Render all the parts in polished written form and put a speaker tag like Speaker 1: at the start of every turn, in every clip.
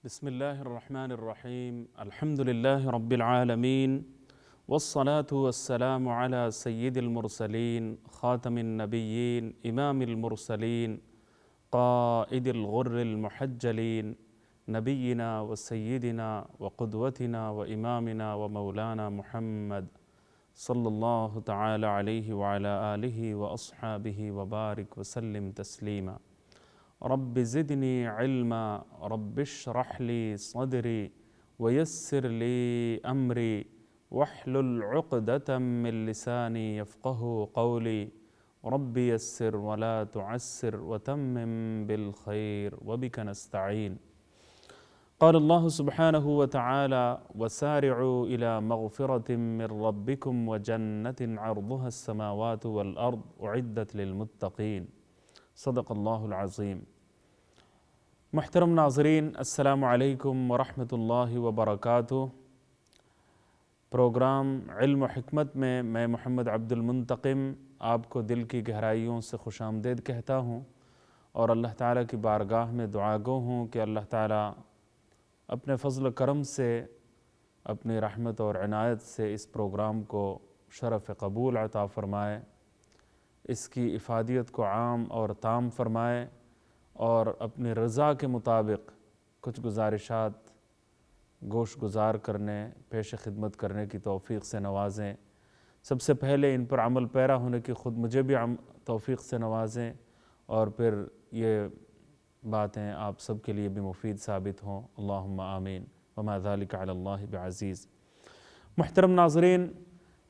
Speaker 1: بسم الله الرحمن الرحيم الحمد لله رب العالمين والصلاة والسلام على سيد المرسلين خاتم النبيين إمام المرسلين قائد الغر المحجلين نبينا وسيدنا وقدوتنا وإمامنا ومولانا محمد صلى الله تعالى عليه وعلى آله وأصحابه وبارك وسلم تسليما. رب زدني علما رب اشرح لي صدري ويسر لي أمري واحلل عقدة من لساني يفقه قولي رب يسر ولا تعسر وتمم بالخير وبك نستعين. قال الله سبحانه وتعالى وسارعوا إلى مغفرة من ربكم وجنة عرضها السماوات والأرض أعدت للمتقين. صدق اللہ العظیم. محترم ناظرین، السلام علیکم ورحمۃ اللہ وبرکاتہ. پروگرام علم و حکمت میں میں محمد عبد المنتقم آپ کو دل کی گہرائیوں سے خوش آمدید کہتا ہوں اور اللہ تعالیٰ کی بارگاہ میں دعا گو ہوں کہ اللہ تعالیٰ اپنے فضل و کرم سے، اپنی رحمت اور عنایت سے اس پروگرام کو شرف قبول عطا فرمائے، اس کی افادیت کو عام اور تام فرمائے اور اپنی رضا کے مطابق کچھ گزارشات گوش گزار کرنے، پیش خدمت کرنے کی توفیق سے نوازیں. سب سے پہلے ان پر عمل پیرا ہونے کی خود مجھے بھی توفیق سے نوازیں اور پھر یہ باتیں آپ سب کے لیے بھی مفید ثابت ہوں. اللہم آمین وما ذالک علی اللہ بعزیز. محترم ناظرین،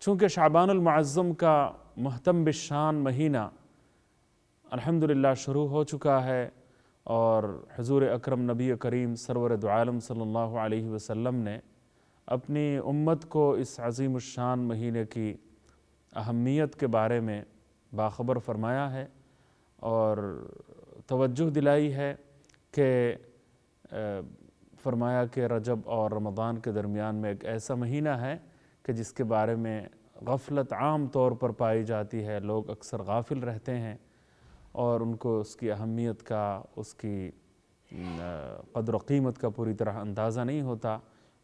Speaker 1: چونکہ شعبان المعظم کا محتم بالشان مہینہ الحمدللہ شروع ہو چکا ہے اور حضور اکرم نبی کریم سرور دو عالم صلی اللہ علیہ وسلم نے اپنی امت کو اس عظیم الشان مہینے کی اہمیت کے بارے میں باخبر فرمایا ہے اور توجہ دلائی ہے کہ فرمایا کہ رجب اور رمضان کے درمیان میں ایک ایسا مہینہ ہے کہ جس کے بارے میں غفلت عام طور پر پائی جاتی ہے. لوگ اکثر غافل رہتے ہیں اور ان کو اس کی اہمیت کا، اس کی قدر و قیمت کا پوری طرح اندازہ نہیں ہوتا،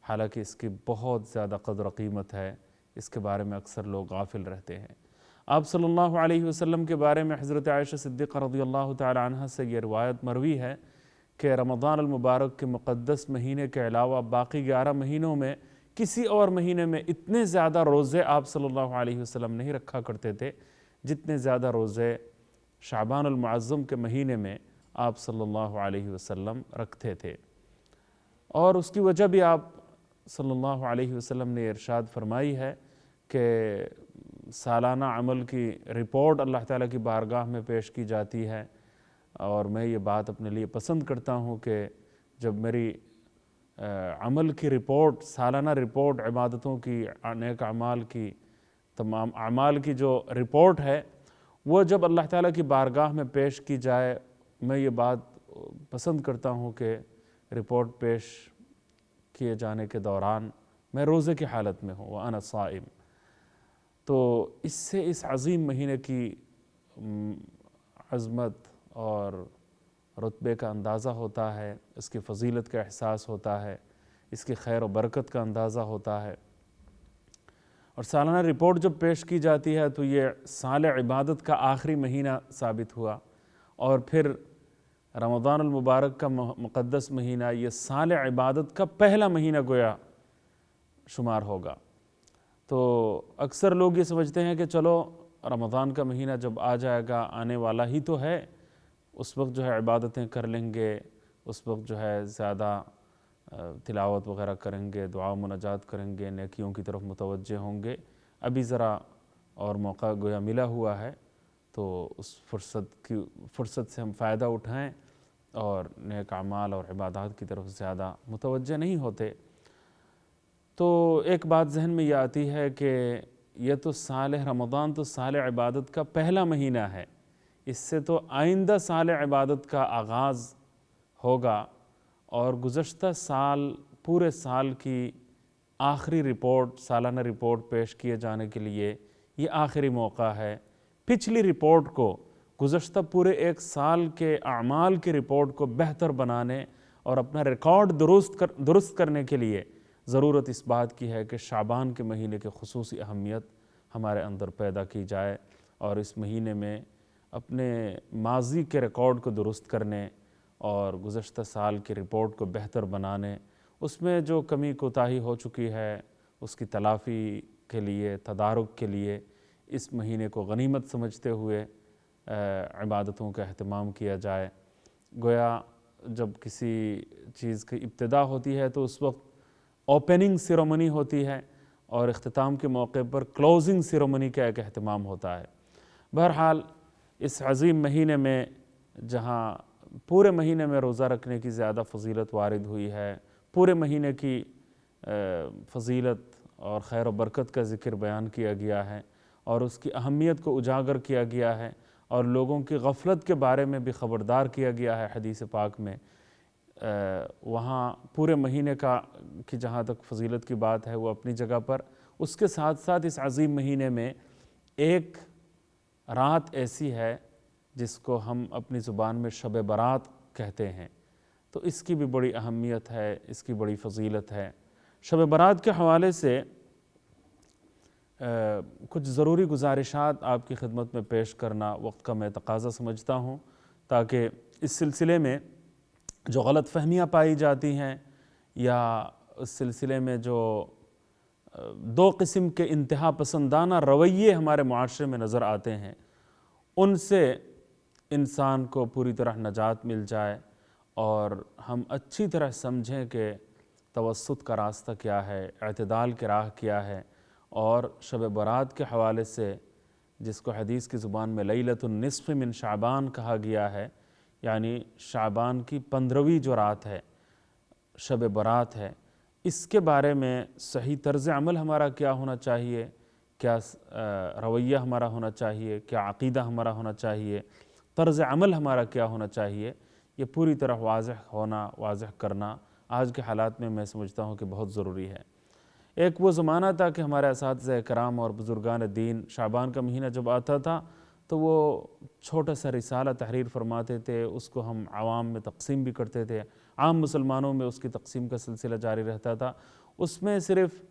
Speaker 1: حالانکہ اس کی بہت زیادہ قدر و قیمت ہے. اس کے بارے میں اکثر لوگ غافل رہتے ہیں. آپ صلی اللہ علیہ وسلم کے بارے میں حضرت عائشہ صدیقہ رضی اللہ تعالی عنہ سے یہ روایت مروی ہے کہ رمضان المبارک کے مقدس مہینے کے علاوہ باقی 11 مہینوں میں کسی اور مہینے میں اتنے زیادہ روزے آپ صلی اللہ علیہ وسلم نہیں رکھا کرتے تھے جتنے زیادہ روزے شعبان المعظم کے مہینے میں آپ صلی اللہ علیہ وسلم رکھتے تھے. اور اس کی وجہ بھی آپ صلی اللہ علیہ وسلم نے ارشاد فرمائی ہے کہ سالانہ عمل کی رپورٹ اللہ تعالیٰ کی بارگاہ میں پیش کی جاتی ہے اور میں یہ بات اپنے لیے پسند کرتا ہوں کہ جب میری عمل کی رپورٹ، سالانہ رپورٹ، عبادتوں کی، نیک اعمال کی، تمام اعمال کی جو رپورٹ ہے وہ جب اللہ تعالیٰ کی بارگاہ میں پیش کی جائے، میں یہ بات پسند کرتا ہوں کہ رپورٹ پیش کیے جانے کے دوران میں روزے کی حالت میں ہوں وَأَنَا صَائِم. تو اس سے اس عظیم مہینے کی عظمت اور رتبے کا اندازہ ہوتا ہے، اس کی فضیلت کا احساس ہوتا ہے، اس کی خیر و برکت کا اندازہ ہوتا ہے. اور سالانہ رپورٹ جب پیش کی جاتی ہے تو یہ سال عبادت کا آخری مہینہ ثابت ہوا اور پھر رمضان المبارک کا مقدس مہینہ یہ سال عبادت کا پہلا مہینہ گویا شمار ہوگا. تو اکثر لوگ یہ سمجھتے ہیں کہ چلو رمضان کا مہینہ جب آ جائے گا، آنے والا ہی تو ہے، اس وقت جو ہے عبادتیں کر لیں گے، اس وقت جو ہے زیادہ تلاوت وغیرہ کریں گے، دعا و مناجات کریں گے، نیکیوں کی طرف متوجہ ہوں گے. ابھی ذرا اور موقع گویا ملا ہوا ہے تو اس فرصت سے ہم فائدہ اٹھائیں اور نیک اعمال اور عبادات کی طرف زیادہ متوجہ نہیں ہوتے. تو ایک بات ذہن میں یہ آتی ہے کہ یہ تو سال رمضان تو سال عبادت کا پہلا مہینہ ہے، اس سے تو آئندہ سال عبادت کا آغاز ہوگا اور گزشتہ سال، پورے سال کی آخری رپورٹ، سالانہ رپورٹ پیش کیے جانے کے لیے یہ آخری موقع ہے. پچھلی رپورٹ کو، گزشتہ پورے ایک سال کے اعمال کی رپورٹ کو بہتر بنانے اور اپنا ریکارڈ درست کرنے کے لیے ضرورت اس بات کی ہے کہ شعبان کے مہینے کی خصوصی اہمیت ہمارے اندر پیدا کی جائے، اور اس مہینے میں اپنے ماضی کے ریکارڈ کو درست کرنے اور گزشتہ سال کی رپورٹ کو بہتر بنانے، اس میں جو کمی کوتاہی ہو چکی ہے اس کی تلافی کے لیے، تدارک کے لیے اس مہینے کو غنیمت سمجھتے ہوئے عبادتوں کا اہتمام کیا جائے۔ گویا جب کسی چیز کی ابتدا ہوتی ہے تو اس وقت اوپننگ سیرومنی ہوتی ہے، اور اختتام کے موقع پر کلوزنگ سیرومنی کا ایک اہتمام ہوتا ہے۔ بہرحال اس عظیم مہینے میں جہاں پورے مہینے میں روزہ رکھنے کی زیادہ فضیلت وارد ہوئی ہے، پورے مہینے کی فضیلت اور خیر و برکت کا ذکر بیان کیا گیا ہے، اور اس کی اہمیت کو اجاگر کیا گیا ہے، اور لوگوں کی غفلت کے بارے میں بھی خبردار کیا گیا ہے حدیث پاک میں، وہاں پورے مہینے کی جہاں تک فضیلت کی بات ہے وہ اپنی جگہ پر، اس کے ساتھ ساتھ اس عظیم مہینے میں ایک رات ایسی ہے جس کو ہم اپنی زبان میں شب برات کہتے ہیں، تو اس کی بھی بڑی اہمیت ہے، اس کی بڑی فضیلت ہے۔ شب برات کے حوالے سے کچھ ضروری گزارشات آپ کی خدمت میں پیش کرنا وقت کا میں تقاضا سمجھتا ہوں، تاکہ اس سلسلے میں جو غلط فہمیاں پائی جاتی ہیں یا اس سلسلے میں جو دو قسم کے انتہا پسندانہ رویے ہمارے معاشرے میں نظر آتے ہیں، ان سے انسان کو پوری طرح نجات مل جائے، اور ہم اچھی طرح سمجھیں کہ توسط کا راستہ کیا ہے، اعتدال کی راہ کیا ہے، اور شب برات کے حوالے سے جس کو حدیث کی زبان میں لیلۃ النصف من شعبان کہا گیا ہے، یعنی شعبان کی 15ویں جو رات ہے شب برات ہے، اس کے بارے میں صحیح طرز عمل ہمارا کیا ہونا چاہیے، کیا رویہ ہمارا ہونا چاہیے، کیا عقیدہ ہمارا ہونا چاہیے، طرز عمل ہمارا کیا ہونا چاہیے، یہ پوری طرح واضح کرنا آج کے حالات میں سمجھتا ہوں کہ بہت ضروری ہے۔ ایک وہ زمانہ تھا کہ ہمارے اساتذہ کرام اور بزرگان دین شعبان کا مہینہ جب آتا تھا تو وہ چھوٹا سا رسالہ تحریر فرماتے تھے، اس کو ہم عوام میں تقسیم بھی کرتے تھے، عام مسلمانوں میں اس کی تقسیم کا سلسلہ جاری رہتا تھا۔ اس میں صرف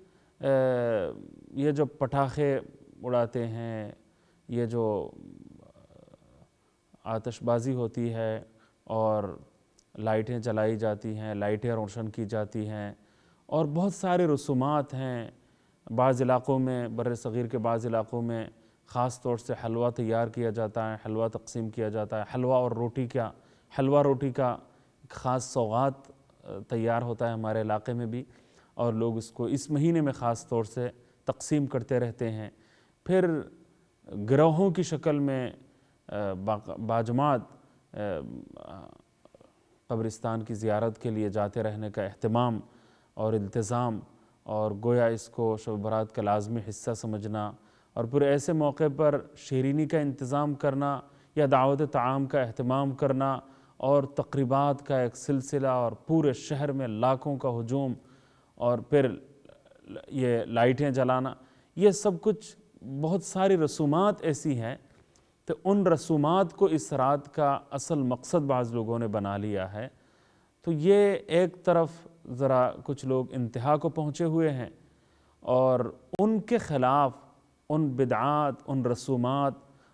Speaker 1: یہ جو پٹاخے اڑاتے ہیں، یہ جو آتش بازی ہوتی ہے اور لائٹیں جلائی جاتی ہیں، لائٹیں روشن کی جاتی ہیں، اور بہت سارے رسومات ہیں۔ بعض علاقوں میں، بر صغیر کے بعض علاقوں میں خاص طور سے حلوہ تیار کیا جاتا ہے، حلوہ تقسیم کیا جاتا ہے، حلوہ اور روٹی کا خاص سوغات تیار ہوتا ہے ہمارے علاقے میں بھی، اور لوگ اس کو اس مہینے میں خاص طور سے تقسیم کرتے رہتے ہیں۔ پھر گروہوں کی شکل میں باجماعت قبرستان کی زیارت کے لیے جاتے رہنے کا اہتمام اور التزام، اور گویا اس کو شب برات کا لازمی حصہ سمجھنا، اور پھر ایسے موقع پر شیرینی کا انتظام کرنا یا دعوت طعام کا اہتمام کرنا، اور تقریبات کا ایک سلسلہ، اور پورے شہر میں لاکھوں کا ہجوم، اور پھر یہ لائٹیں جلانا، یہ سب کچھ بہت ساری رسومات ایسی ہیں۔ تو ان رسومات کو اس رات کا اصل مقصد بعض لوگوں نے بنا لیا ہے، تو یہ ایک طرف ذرا کچھ لوگ انتہا کو پہنچے ہوئے ہیں، اور ان کے خلاف ان بدعات، ان رسومات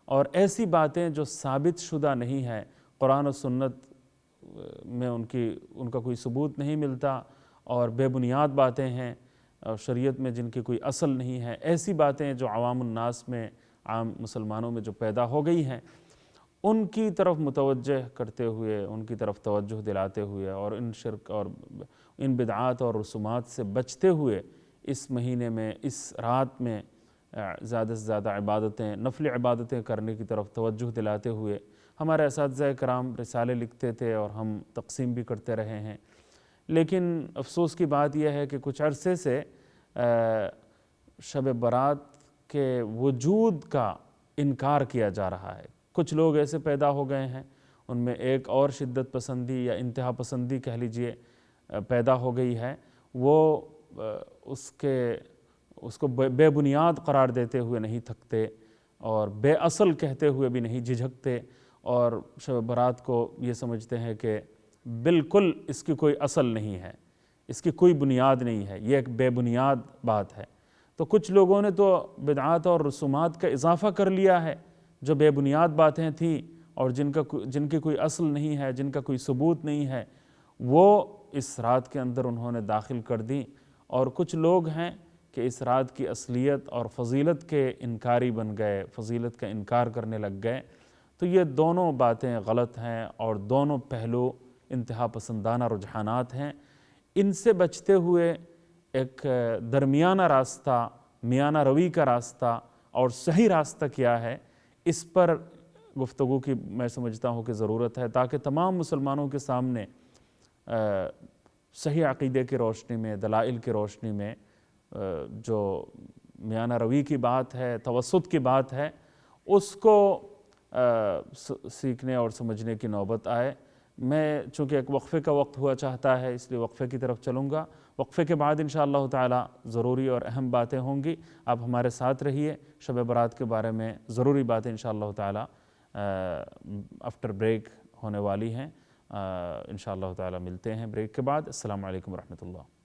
Speaker 1: اور ایسی باتیں جو ثابت شدہ نہیں ہے، قرآن و سنت میں ان کا کوئی ثبوت نہیں ملتا، اور بے بنیاد باتیں ہیں، اور شریعت میں جن کی کوئی اصل نہیں ہے، ایسی باتیں جو عوام الناس میں، عام مسلمانوں میں جو پیدا ہو گئی ہیں، ان کی طرف متوجہ کرتے ہوئے، ان کی طرف توجہ دلاتے ہوئے، اور ان شرک اور ان بدعات اور رسومات سے بچتے ہوئے اس مہینے میں، اس رات میں زیادہ سے زیادہ عبادتیں، نفل عبادتیں کرنے کی طرف توجہ دلاتے ہوئے ہمارے اساتذہ کرام رسالے لکھتے تھے، اور ہم تقسیم بھی کرتے رہے ہیں۔ لیکن افسوس کی بات یہ ہے کہ کچھ عرصے سے شب برات کے وجود کا انکار کیا جا رہا ہے۔ کچھ لوگ ایسے پیدا ہو گئے ہیں، ان میں ایک اور شدت پسندی یا انتہا پسندی کہہ لیجئے پیدا ہو گئی ہے، وہ اس کو بے بنیاد قرار دیتے ہوئے نہیں تھکتے، اور بے اصل کہتے ہوئے بھی نہیں جھجکتے، اور شب برات کو یہ سمجھتے ہیں کہ بالکل اس کی کوئی اصل نہیں ہے، اس کی کوئی بنیاد نہیں ہے، یہ ایک بے بنیاد بات ہے۔ تو کچھ لوگوں نے تو بدعات اور رسومات کا اضافہ کر لیا ہے جو بے بنیاد باتیں تھیں اور جن کی کوئی اصل نہیں ہے، جن کا کوئی ثبوت نہیں ہے، وہ اس رات کے اندر انہوں نے داخل کر دیں۔ اور کچھ لوگ ہیں کہ اس رات کی اصلیت اور فضیلت کے انکاری بن گئے، فضیلت کا انکار کرنے لگ گئے۔ تو یہ دونوں باتیں غلط ہیں اور دونوں پہلو انتہا پسندانہ رجحانات ہیں۔ ان سے بچتے ہوئے ایک درمیانہ راستہ، میانہ روی کا راستہ اور صحیح راستہ کیا ہے، اس پر گفتگو کی میں سمجھتا ہوں کہ ضرورت ہے، تاکہ تمام مسلمانوں کے سامنے صحیح عقیدے کی روشنی میں، دلائل کی روشنی میں جو میانہ روی کی بات ہے، توسط کی بات ہے، اس کو سیکھنے اور سمجھنے کی نوبت آئے۔ میں چونکہ ایک وقفے کا وقت ہوا چاہتا ہے، اس لیے وقفے کی طرف چلوں گا۔ وقفے کے بعد انشاءاللہ تعالی ضروری اور اہم باتیں ہوں گی، آپ ہمارے ساتھ رہیے۔ شب برات کے بارے میں ضروری باتیں انشاءاللہ تعالی آفٹر بریک ہونے والی ہیں۔ انشاءاللہ تعالی ملتے ہیں بریک کے بعد۔ السلام علیکم ورحمۃ اللہ۔